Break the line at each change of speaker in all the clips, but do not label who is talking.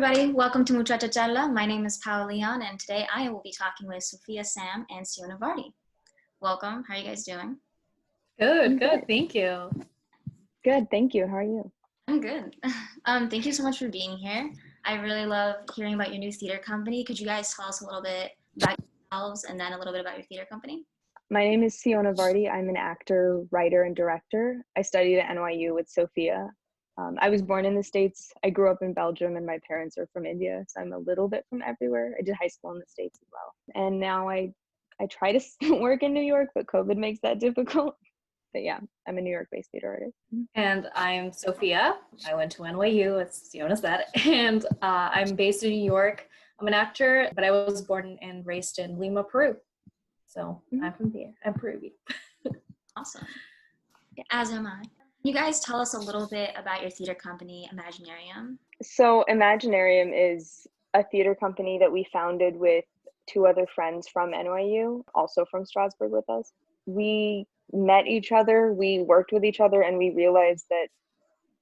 everybody. Welcome to Muchacha Charla. My name is Paula Leon, and today I will be talking with Sophia Sam and Siona Vardy. Welcome. How are you guys doing?
Good. Thank you.
Good. Thank you. How are you?
I'm good. Thank you so much for being here. I really love hearing about your new theater company. Could you guys tell us a little bit about yourselves and then a little bit about your theater company?
My name is Siona Vardy. I'm an actor, writer, and director. I studied at NYU with Sophia. I was born in the States. I grew up in Belgium, and my parents are from India, so I'm a little bit from everywhere. I did high school in the States as well. And now I try to work in New York, but COVID makes that difficult. But yeah, I'm a New York-based theater artist.
And I'm Sophia. I went to NYU, as Siona said, and I'm based in New York. I'm an actor, but I was born and raised in Lima, Peru. So I'm from there. I'm Peruvian.
Awesome. As am I. Can you guys tell us a little bit about your theater company, Imaginarium?
So Imaginarium is a theater company that we founded with two other friends from NYU, also from Strasbourg with us. We met each other, we worked with each other, and we realized that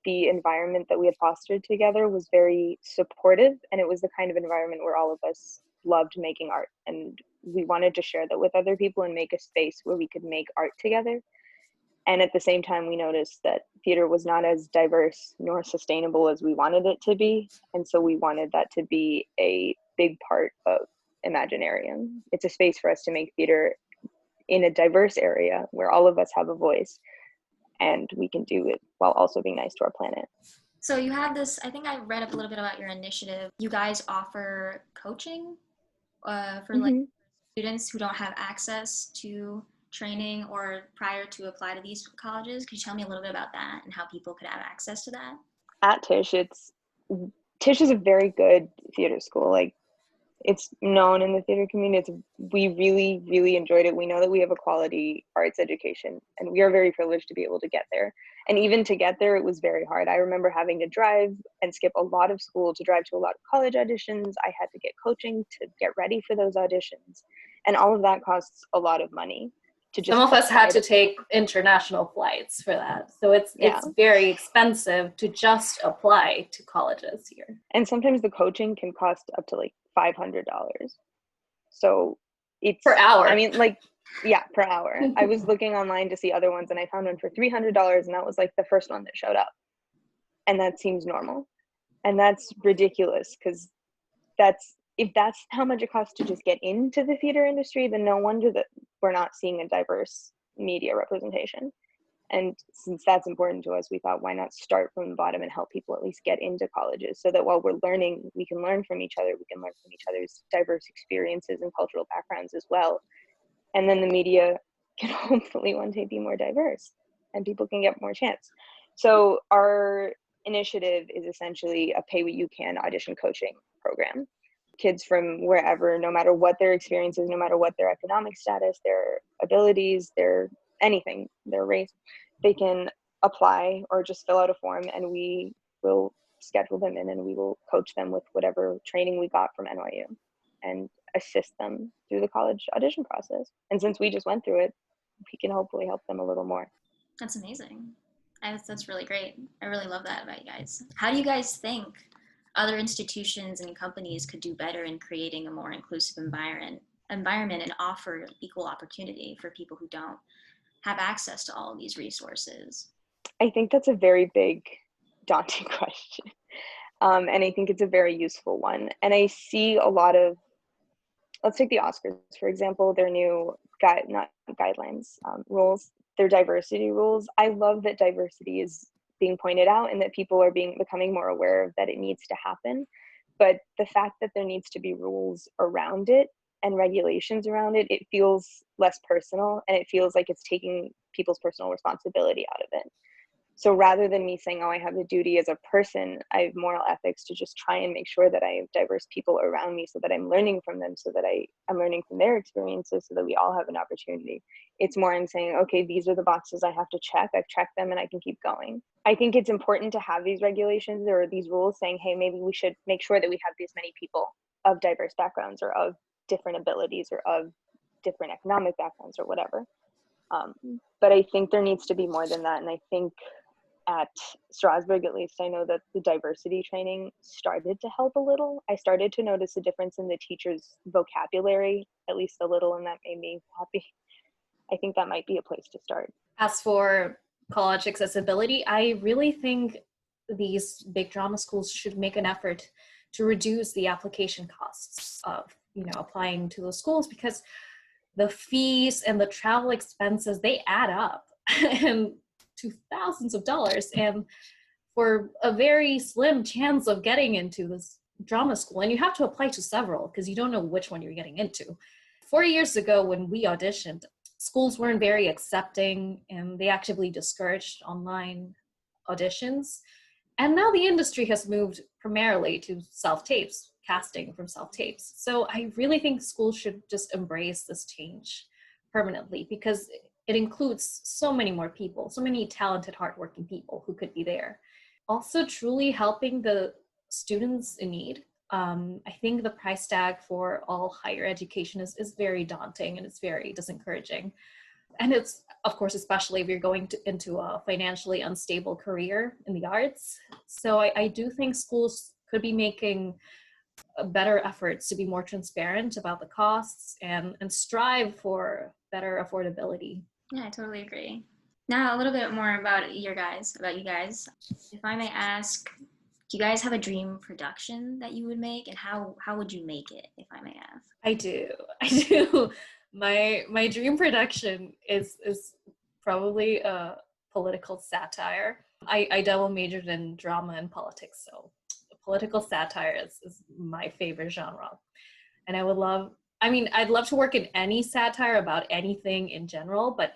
the environment that we had fostered together was very supportive, and it was the kind of environment where all of us loved making art, and we wanted to share that with other people and make a space where we could make art together. And at the same time, we noticed that theater was not as diverse nor sustainable as we wanted it to be, and so we wanted that to be a big part of Imaginarium. It's a space for us to make theater in a diverse area where all of us have a voice, and we can do it while also being nice to our planet.
So you have this, I think I read up a little bit about your initiative. You guys offer coaching for like students who don't have access to training or prior to apply to these colleges. Could you tell me a little bit about that and how people could have access to that?
At Tisch, Tisch is a very good theater school. Like, it's known in the theater community. We really, really enjoyed it. We know that we have a quality arts education, and we are very privileged to be able to get there. And even to get there, it was very hard. I remember having to drive and skip a lot of school to drive to a lot of college auditions. I had to get coaching to get ready for those auditions. And all of that costs a lot of money.
Some of us had to take international flights for that. So it's very expensive to just apply to colleges here.
And sometimes the coaching can cost up to like $500. So it's
per hour.
I mean, like, yeah, per hour. I was looking online to see other ones, and I found one for $300, and that was like the first one that showed up. And that seems normal. And that's ridiculous, because if that's how much it costs to just get into the theater industry, then no wonder that we're not seeing a diverse media representation. And since that's important to us, we thought, why not start from the bottom and help people at least get into colleges, so that while we're learning, we can learn from each other. We can learn from each other's diverse experiences and cultural backgrounds as well. And then the media can hopefully one day be more diverse and people can get more chance. So our initiative is essentially a pay what you can audition coaching program. Kids from wherever, no matter what their experiences, no matter what their economic status, their abilities, their anything, their race, they can apply or just fill out a form, and we will schedule them in, and we will coach them with whatever training we got from NYU and assist them through the college audition process. And since we just went through it, we can hopefully help them a little more.
That's amazing. That's really great. I really love that about you guys. How do you guys think other institutions and companies could do better in creating a more inclusive environment and offer equal opportunity for people who don't have access to all of these resources?
I think that's a very big, daunting question. And I think it's a very useful one. And I see a lot of, let's take the Oscars, for example, their new rules, their diversity rules. I love that diversity is being pointed out and that people are becoming more aware of that it needs to happen. But the fact that there needs to be rules around it and regulations around it, it feels less personal, and it feels like it's taking people's personal responsibility out of it. So rather than me saying, oh, I have the duty as a person, I have moral ethics to just try and make sure that I have diverse people around me, so that I'm learning from them, so that I'm learning from their experiences, so that we all have an opportunity. It's more I'm saying, okay, these are the boxes I have to check. I've checked them and I can keep going. I think it's important to have these regulations or these rules saying, hey, maybe we should make sure that we have these many people of diverse backgrounds or of different abilities or of different economic backgrounds or whatever. But I think there needs to be more than that. And I think at Strasbourg, at least, I know that the diversity training started to help a little. I started to notice a difference in the teachers' vocabulary, at least a little, and that made me happy. I think that might be a place to start.
As for college accessibility, I really think these big drama schools should make an effort to reduce the application costs of, applying to those schools, because the fees and the travel expenses, they add up and to thousands of dollars, and for a very slim chance of getting into this drama school. And you have to apply to several because you don't know which one you're getting into. 4 years ago, when we auditioned, schools weren't very accepting and they actively discouraged online auditions. And now the industry has moved primarily to self-tapes, casting from self-tapes. So I really think schools should just embrace this change permanently, because it includes so many more people, so many talented, hardworking people who could be there. Also, truly helping the students in need. I think the price tag for all higher education is very daunting, and it's very discouraging. And it's, of course, especially if you're going into a financially unstable career in the arts. So I do think schools could be making better efforts to be more transparent about the costs and strive for better affordability.
Yeah, I totally agree. Now, a little bit more about you guys. If I may ask, do you guys have a dream production that you would make, and how would you make it, if I may ask?
I do. My dream production is probably a political satire. I double majored in drama and politics, so political satire is my favorite genre. And I'd love to work in any satire about anything in general, but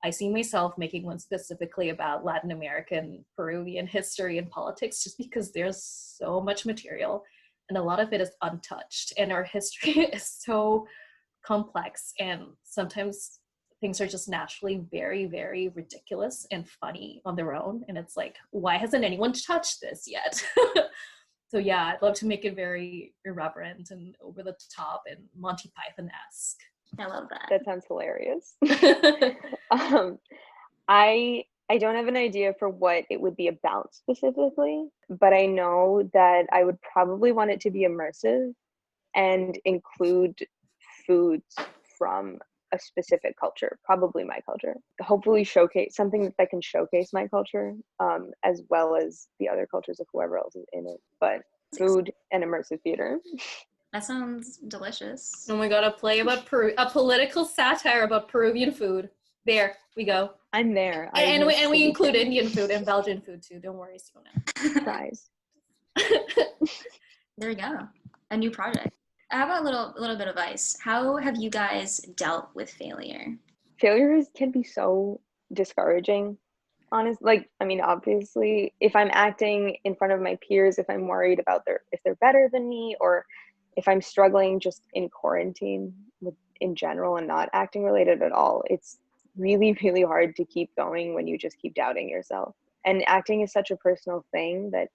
I see myself making one specifically about Latin American, Peruvian history and politics, just because there's so much material and a lot of it is untouched. And our history is so complex, and sometimes things are just naturally very, very ridiculous and funny on their own. And it's like, why hasn't anyone touched this yet? So yeah, I'd love to make it very irreverent and over the top and Monty Python-esque.
I love that.
That sounds hilarious. I don't have an idea for what it would be about specifically, but I know that I would probably want it to be immersive and include foods from a specific culture, probably my culture. Hopefully showcase something that can showcase my culture, as well as the other cultures of whoever else is in it. But food and immersive theater.
That sounds delicious.
Oh my god, a play about a political satire about Peruvian food. There we go.
I'm there.
And we include Indian food and Belgian food too. Don't worry, Siona.
Fries.
There we go. A new project. How about a little bit of advice? How have you guys dealt with failure?
Failures can be so discouraging. Obviously, if I'm acting in front of my peers, if I'm worried about if they're better than me, or if I'm struggling just in quarantine in general and not acting related at all, it's really, really hard to keep going when you just keep doubting yourself. And acting is such a personal thing that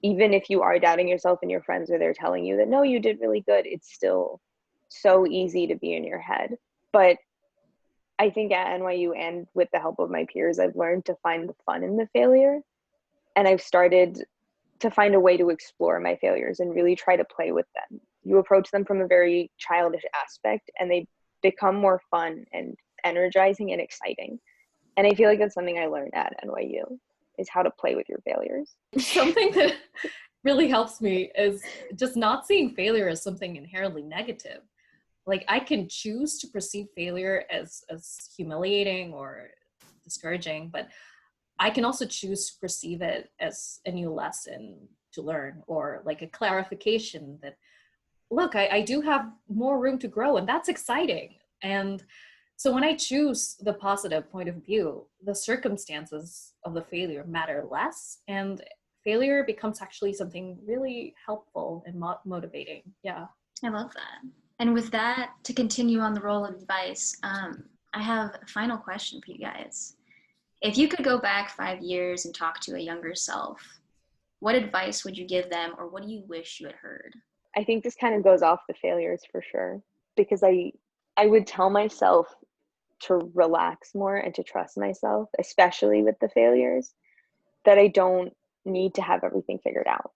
even if you are doubting yourself and your friends are there telling you that, no, you did really good, it's still so easy to be in your head. But I think at NYU and with the help of my peers, I've learned to find the fun in the failure. And I've started to find a way to explore my failures and really try to play with them. You approach them from a very childish aspect and they become more fun and energizing and exciting. And I feel like that's something I learned at NYU, is how to play with your failures.
Something that really helps me is just not seeing failure as something inherently negative. Like, I can choose to perceive failure as humiliating or discouraging, but I can also choose to perceive it as a new lesson to learn, or like a clarification that, look, I do have more room to grow, and that's exciting. And so when I choose the positive point of view, the circumstances of the failure matter less, and failure becomes actually something really helpful and motivating. Yeah.
I love that. And with that, to continue on the role of advice, I have a final question for you guys. If you could go back 5 years and talk to a younger self, what advice would you give them, or what do you wish you had heard?
I think this kind of goes off the failures for sure, because I would tell myself to relax more and to trust myself, especially with the failures, that I don't need to have everything figured out.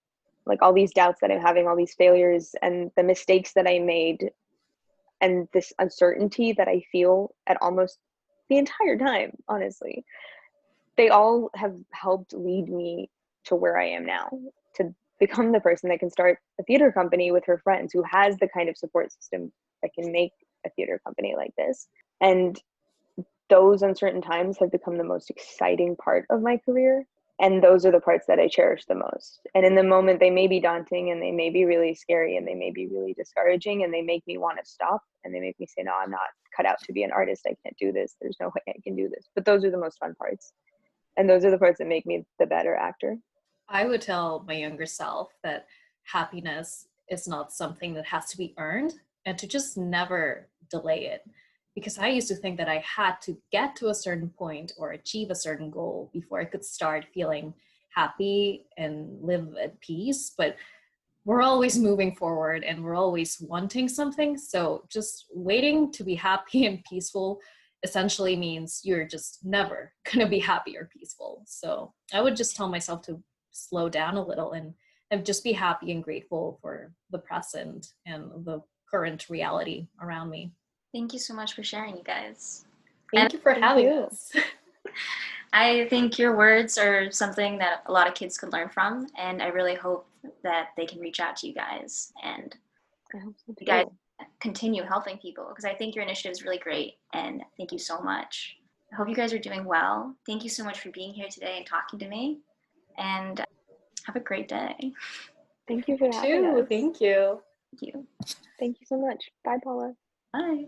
Like all these doubts that I'm having, all these failures and the mistakes that I made and this uncertainty that I feel at almost the entire time, honestly, they all have helped lead me to where I am now, to become the person that can start a theater company with her friends, who has the kind of support system that can make a theater company like this. And those uncertain times have become the most exciting part of my career. And those are the parts that I cherish the most. And in the moment, they may be daunting and they may be really scary and they may be really discouraging and they make me want to stop and they make me say, no, I'm not cut out to be an artist. I can't do this. There's no way I can do this. But those are the most fun parts. And those are the parts that make me the better actor.
I would tell my younger self that happiness is not something that has to be earned and to just never delay it. Because I used to think that I had to get to a certain point or achieve a certain goal before I could start feeling happy and live at peace. But we're always moving forward and we're always wanting something. So just waiting to be happy and peaceful essentially means you're just never going to be happy or peaceful. So I would just tell myself to slow down a little and just be happy and grateful for the present and the current reality around me.
Thank you so much for sharing, you guys.
Thank you for having us.
I think your words are something that a lot of kids could learn from, and I really hope that they can reach out to you guys and you guys continue helping people, because I think your initiative is really great, and thank you so much. I hope you guys are doing well. Thank you so much for being here today and talking to me, and have a great day.
Thank you for having us.
Thank you.
Thank you.
Thank you so much. Bye, Paula.
Bye.